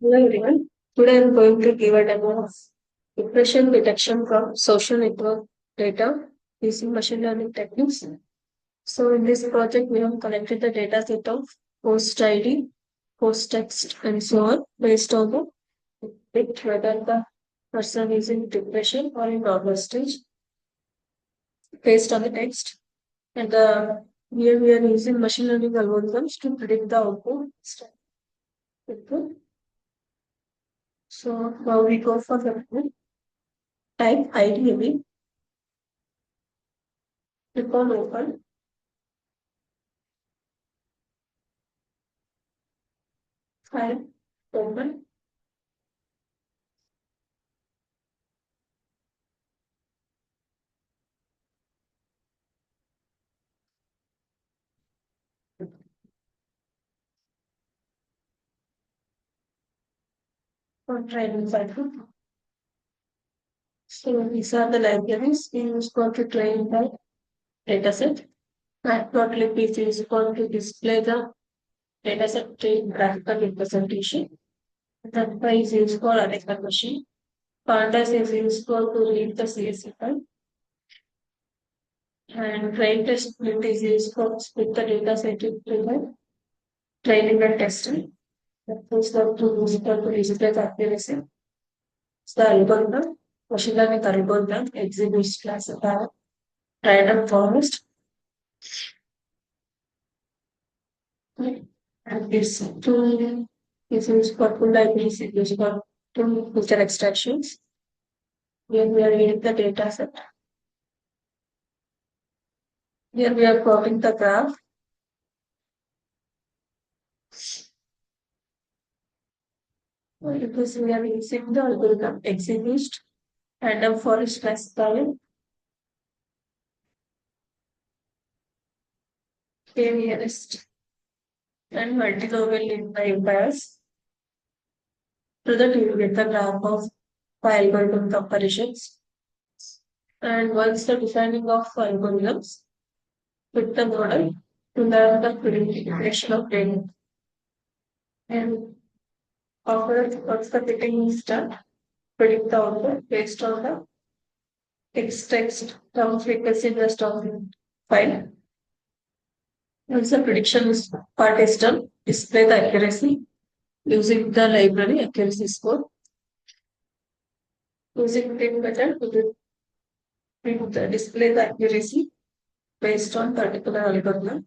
Hello everyone. Today I'm going to give a demo of depression detection from social network data using machine learning techniques. So in this project, we have collected the data set of post ID, post text, and so on based on the predict whether the person is in depression or in normal stage based on the text. And here we are using machine learning algorithms to predict the output. So now we go for the type ID, click on open, file, open, or training cycle. So these are the libraries we use for to train the dataset. Matplotlib is used for to display the dataset in graphical representation. NumPy is used for array conversion. Pandas is used for to read the CSV file. And train test split is used for split the dataset into the training and testing. That is the to use for to display the accuracy. It's the algorithm, machine learning algorithm exhibits classifier, random forest, and this tool is used for full libraries, is used for two feature extractions. Here we are reading the data set. Here we are plotting the graph. Because we are using the algorithm exhibit random forest classifier. K-nearest and multi-level in time bias. So that you get the graph of algorithm comparisons. And once the defining of algorithms with the model to learn the prediction of data. And after once the fitting is done, predict the output based on the text term frequency in the stock file. Once the prediction is part is done, display the accuracy using the library accuracy score. Using print method to display the accuracy based on particular algorithm.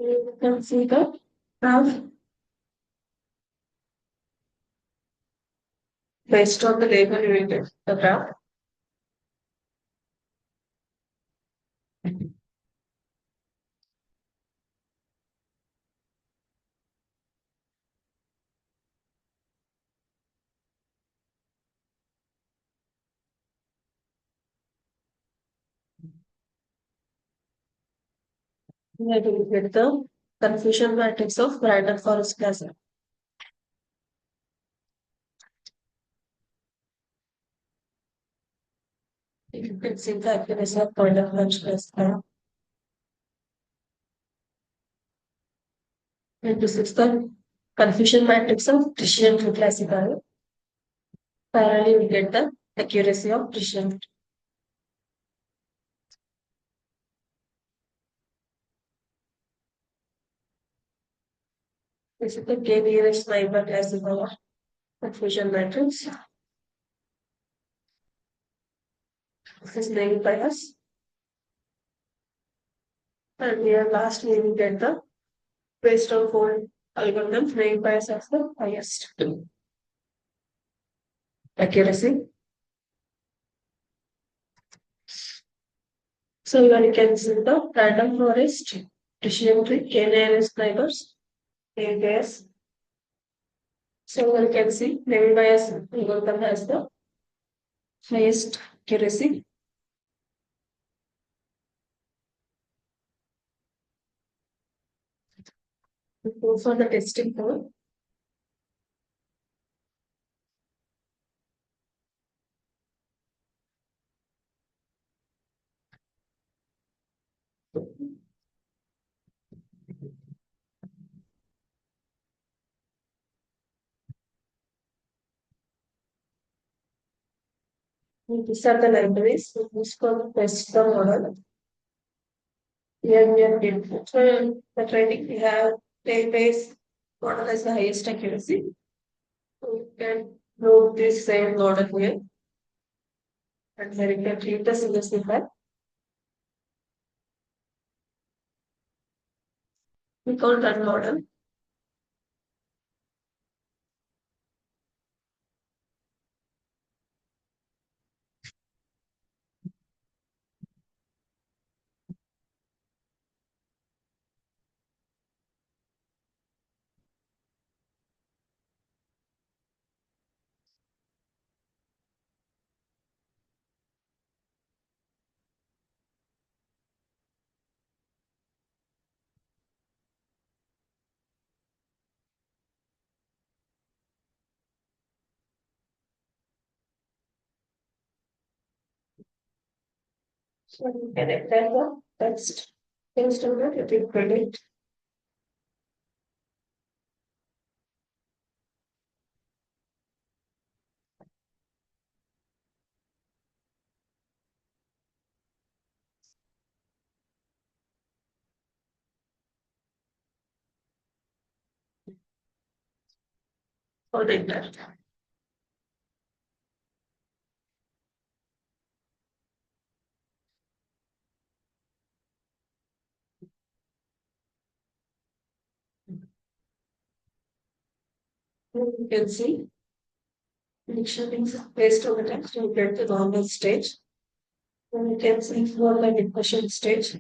You can see the graph based on the label you will get the graph. Here you will get the confusion matrix of random forest cluster. You can see the accuracy of point of launch cluster. And this is the confusion matrix of precision tree classifier. Finally, we get the accuracy of precision. This is the k-nearest neighbor classifier confusion matrix. This is named by us. And here last we will get the based on fold algorithm, name bias as the highest accuracy. So here you can see the random forest, decision tree, k-nearest neighbors, name bias. So here you can see name bias algorithm has the highest accuracy. Go for the testing code. These are the libraries used for test the model. Here we are getting so the training we have database model has the highest accuracy. So you can load this same model here and then you can read the CSV file. We call that model. So you can enter the text instead of it will predict. For the internet. You can see dictionary is based on the text, you get the normal stage. Then you can see for the depression stage.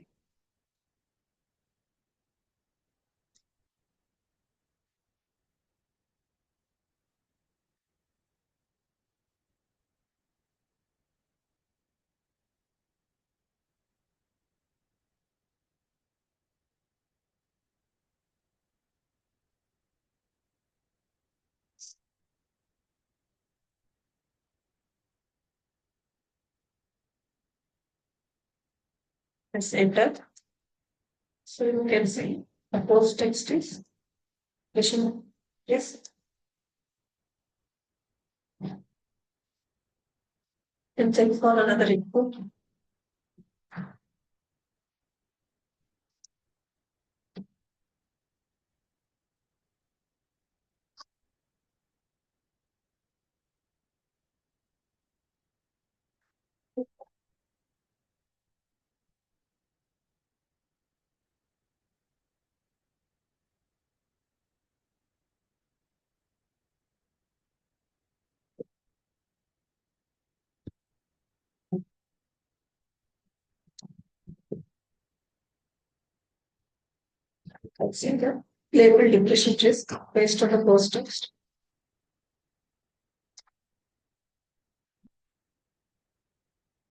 Press enter. So you can see the post text is question. Yes. And check for another input. See the label depression risk based on the post text.